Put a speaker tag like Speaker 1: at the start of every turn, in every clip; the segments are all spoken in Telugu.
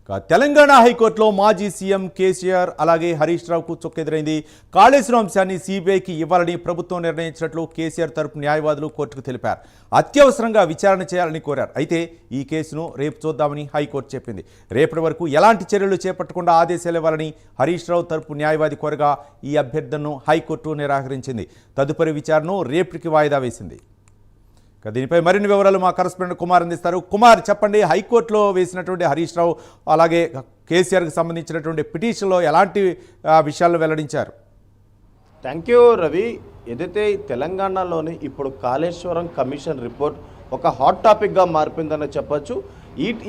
Speaker 1: తెలంగాణ హైకోర్టులో మాజీ సీఎం కేసీఆర్ అలాగే హరీష్ రావుకు చొక్కెదురైంది. కాళేశ్వరం అంశాన్ని సీబీఐకి ఇవ్వాలని ప్రభుత్వం నిర్ణయించినట్లు కేసీఆర్ తరపు న్యాయవాదులు కోర్టుకు తెలిపారు. అత్యవసరంగా విచారణ చేయాలని కోరారు. అయితే ఈ కేసును రేపు చూద్దామని హైకోర్టు చెప్పింది. రేపటి వరకు ఎలాంటి చర్యలు చేపట్టకుండా ఆదేశాలు ఇవ్వాలని హరీష్ రావు తరపు న్యాయవాది కోరగా ఈ అభ్యర్థనను హైకోర్టు నిరాకరించింది. తదుపరి విచారణను రేపటికి వాయిదా వేసింది. దీనిపై మరిన్ని వివరాలు మా కరెస్పాండెంట్ కుమార్ అందిస్తారు. కుమార్, చెప్పండి, హైకోర్టులో వేసినటువంటి హరీష్ రావు అలాగే కేసీఆర్కి సంబంధించినటువంటి పిటిషన్లో ఎలాంటి విషయాలను వెల్లడించారు?
Speaker 2: Thank you Ravi. ఏదైతే తెలంగాణలోని ఇప్పుడు కాళేశ్వరం కమిషన్ రిపోర్ట్ ఒక హాట్ టాపిక్గా మారిపోయిందని చెప్పొచ్చు.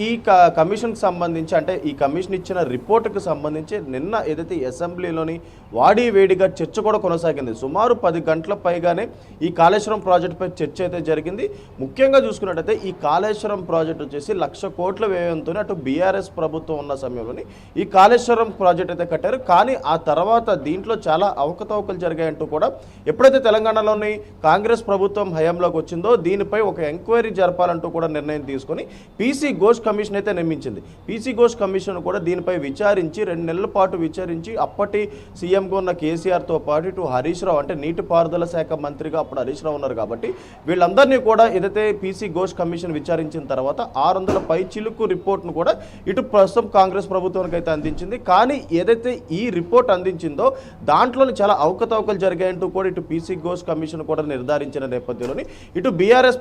Speaker 2: ఈ కమిషన్కి సంబంధించి, అంటే ఈ కమిషన్ ఇచ్చిన రిపోర్టుకు సంబంధించి నిన్న ఏదైతే అసెంబ్లీలోని వాడి వేడిగా చర్చ కూడా కొనసాగింది. సుమారు 10 గంటల పైగానే ఈ కాళేశ్వరం ప్రాజెక్టుపై చర్చ అయితే జరిగింది. ముఖ్యంగా చూసుకున్నట్టయితే ఈ కాళేశ్వరం ప్రాజెక్టు వచ్చేసి 1,00,000 కోట్ల వ్యయంతో అటు బీఆర్ఎస్ ప్రభుత్వం ఉన్న సమయంలోని ఈ కాళేశ్వరం ప్రాజెక్ట్ అయితే కట్టారు. కానీ ఆ తర్వాత దీంట్లో చాలా అవకతవకలు జరిగాయంటూ కూడా ఎప్పుడైతే తెలంగాణలోని కాంగ్రెస్ ప్రభుత్వం హయాంలోకి వచ్చిందో దీనిపై ఒక ఎంక్వైరీ జరపాలంటూ కూడా నిర్ణయం తీసుకొని పీసీ ఘోష్ కమిషన్ అయితే నియమించింది. పీసీ ఘోష్ కమిషన్ కూడా దీనిపై విచారించి 2 నెలల పాటు విచారించి అప్పటి సీఎంగా ఉన్న కేసీఆర్తో పాటు ఇటు హరీష్ రావు, అంటే నీటిపారుదల శాఖ మంత్రిగా అప్పుడు హరీష్ రావు ఉన్నారు కాబట్టి వీళ్ళందరినీ కూడా ఏదైతే పీసీ ఘోష్ కమిషన్ విచారించిన తర్వాత 600 పై చిలుకు రిపోర్ట్ను కూడా ఇటు ప్రస్తుతం కాంగ్రెస్ ప్రభుత్వానికి అయితే అందించింది. కానీ ఏదైతే ఈ రిపోర్ట్ అందించిందో దాంట్లోని చాలా అవకతవకలు జరిగాయంటూ కూడా ఇటు పీసీ ఘోష్ కమిషన్ కూడా నిర్ధారించిన నేపథ్యంలోని ఇటు బీఆర్ఎస్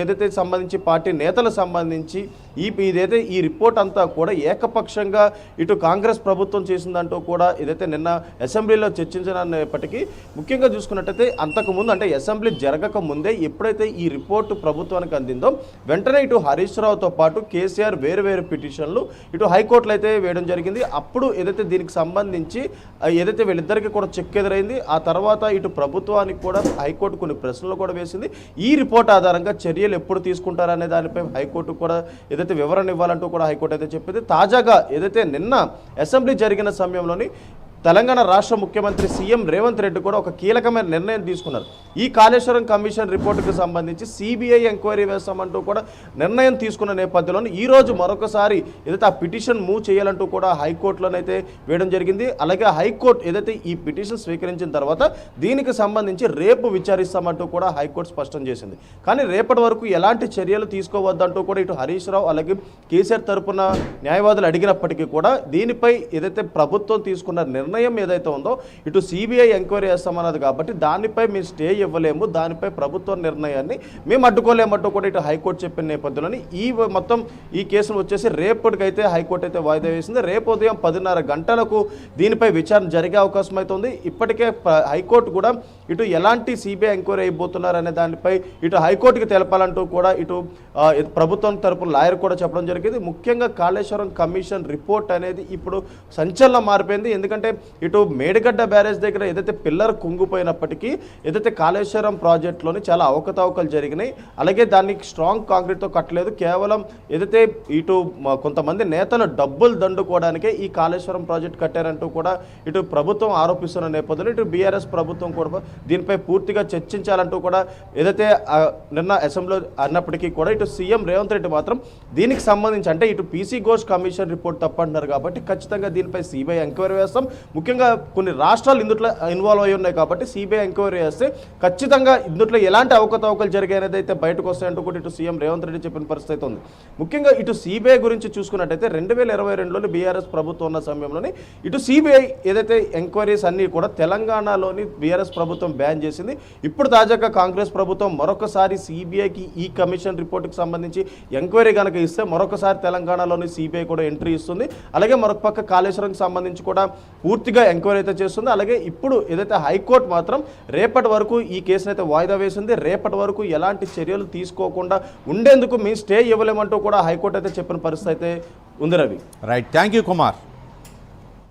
Speaker 2: ఏదైతే సంబంధించి పార్టీ నేతలకు సంబంధించి ఇదైతే ఈ రిపోర్ట్ అంతా కూడా ఏకపక్షంగా ఇటు కాంగ్రెస్ ప్రభుత్వం చేసిందంటూ కూడా ఏదైతే నిన్న అసెంబ్లీలో చర్చించినప్పటికీ ముఖ్యంగా చూసుకున్నట్టయితే అంతకుముందు, అంటే అసెంబ్లీ జరగక ముందే ఎప్పుడైతే ఈ రిపోర్టు ప్రభుత్వానికి అందిందో వెంటనే ఇటు హరీష్ రావుతో పాటు కేసీఆర్ వేరు పిటిషన్లు ఇటు హైకోర్టులో అయితే వేయడం జరిగింది. అప్పుడు ఏదైతే దీనికి సంబంధించి ఏదైతే వీళ్ళిద్దరికీ కూడా చెక్ ఎదురైంది. ఆ తర్వాత ఇటు ప్రభుత్వానికి కూడా హైకోర్టు కొన్ని ప్రశ్నలు కూడా వేసింది. ఈ రిపోర్ట్ ఆధారంగా చర్యలు ఎప్పుడు తీసుకుంటారనే దానిపై హైకోర్టు కూడా ఏదైతే వివరణ ఇవ్వాలంటూ కూడా హైకోర్టు అయితే చెప్పింది. తాజాగా ఏదైతే నిన్న అసెంబ్లీ జరిగిన సమయంలోని తెలంగాణ రాష్ట్ర ముఖ్యమంత్రి సీఎం రేవంత్ రెడ్డి కూడా ఒక కీలకమైన నిర్ణయం తీసుకున్నారు. ఈ కాళేశ్వరం కమిషన్ రిపోర్టుకు సంబంధించి సిబిఐ ఎంక్వైరీ వేస్తామంటూ కూడా నిర్ణయం తీసుకున్న నేపథ్యంలో ఈరోజు మరొకసారి ఏదైతే ఆ పిటిషన్ మూవ్ చేయాలంటూ కూడా హైకోర్టులోనైతే వేయడం జరిగింది. అలాగే హైకోర్టు ఏదైతే ఈ పిటిషన్ స్వీకరించిన తర్వాత దీనికి సంబంధించి రేపు విచారిస్తామంటూ కూడా హైకోర్టు స్పష్టం చేసింది. కానీ రేపటి వరకు ఎలాంటి చర్యలు తీసుకోవద్దంటూ కూడా ఇటు హరీష్ రావు అలాగే కేసీఆర్ తరపున న్యాయవాదులు అడిగినప్పటికీ కూడా దీనిపై ఏదైతే ప్రభుత్వం తీసుకున్న నిర్ణయం ఏదైతే ఉందో ఇటు సిబిఐ ఎంక్వైరీ చేస్తామన్నది కాబట్టి దానిపై మేము స్టే ఇవ్వలేము, దానిపై ప్రభుత్వ నిర్ణయాన్ని మేము అడ్డుకోలేమంటూ కూడా ఇటు హైకోర్టు చెప్పిన నేపథ్యంలోని ఈ కేసును వచ్చేసి రేపటికైతే హైకోర్టు అయితే వాయిదా వేసింది. రేపు ఉదయం 10:30 గంటలకు దీనిపై విచారణ జరిగే అవకాశం అవుతుంది. ఇప్పటికే హైకోర్టు కూడా ఇటు ఎలాంటి సిబిఐ ఎంక్వైరీ అయిపోతున్నారనే దానిపై ఇటు హైకోర్టుకి తెలపాలంటూ కూడా ఇటు ప్రభుత్వం తరపున లాయర్ కూడా చెప్పడం జరిగింది. ముఖ్యంగా కాళేశ్వరం కమిషన్ రిపోర్ట్ అనేది ఇప్పుడు సంచలనం మారిపోయింది. ఎందుకంటే ఇటు మేడిగడ్డ బ్యారేజ్ దగ్గర ఏదైతే పిల్లర్ కుంగిపోయినప్పటికీ ఏదైతే కాళేశ్వరం ప్రాజెక్టులోని చాలా అవకతవకలు జరిగినాయి. అలాగే దాన్ని స్ట్రాంగ్ కాంక్రీట్తో కట్టలేదు. కేవలం ఏదైతే ఇటు కొంతమంది నేతలు డబ్బులు దండుకోవడానికే ఈ కాళేశ్వరం ప్రాజెక్టు కట్టారంటూ కూడా ఇటు ప్రభుత్వం ఆరోపిస్తున్న నేపథ్యంలో ఇటు బీఆర్ఎస్ ప్రభుత్వం కూడా దీనిపై పూర్తిగా చర్చించాలంటూ కూడా ఏదైతే నిన్న అసెంబ్లీలో అన్నప్పటికీ కూడా ఇటు సీఎం రేవంత్ రెడ్డి మాత్రం దీనికి సంబంధించి, అంటే ఇటు పీసీ ఘోష్ కమిషన్ రిపోర్ట్ తప్పంటున్నారు కాబట్టి ఖచ్చితంగా దీనిపై సిబిఐ ఎంక్వైరీ వేస్తాం. ముఖ్యంగా కొన్ని రాష్ట్రాలు ఇందులో ఇన్వాల్వ్ అయి ఉన్నాయి కాబట్టి సిబిఐ ఎంక్వైరీ చేస్తే ఖచ్చితంగా ఇందులో ఎలాంటి అవకతవకలు జరిగాయనేది అయితే బయటకు వస్తాయంటూ కూడా ఇటు సీఎం రేవంత్ రెడ్డి చెప్పిన పరిస్థితి ఉంది. ముఖ్యంగా ఇటు సిబిఐ గురించి చూసుకున్నట్టయితే 2022లోని బీఆర్ఎస్ ప్రభుత్వం ఉన్న సమయంలోని ఇటు సిబిఐ ఏదైతే ఎంక్వైరీస్ అన్నీ కూడా తెలంగాణలోని బీఆర్ఎస్ ప్రభుత్వం బ్యాన్ చేసింది. ఇప్పుడు తాజాగా కాంగ్రెస్ ప్రభుత్వం మరొకసారి సిబిఐకి ఈ కమిషన్ రిపోర్టుకు సంబంధించి ఎంక్వైరీ కనుక ఇస్తే మరొకసారి తెలంగాణలోని సిబిఐ కూడా ఎంట్రీ ఇస్తుంది. అలాగే మరొక పక్క కాళేశ్వరంకి సంబంధించి కూడా పూర్తిగా ఎంక్వైరీ అయితే చేస్తుంది. అలాగే ఇప్పుడు ఏదైతే హైకోర్టు మాత్రం రేపటి వరకు ఈ కేసును అయితే వాయిదా వేసింది. రేపటి వరకు ఎలాంటి చర్యలు తీసుకోకుండా ఉండేందుకు మేము స్టే ఇవ్వలేమంటూ కూడా హైకోర్టు అయితే చెప్పిన పరిస్థితి అయితే ఉంది. Ravi,
Speaker 1: right, thank you Kumar.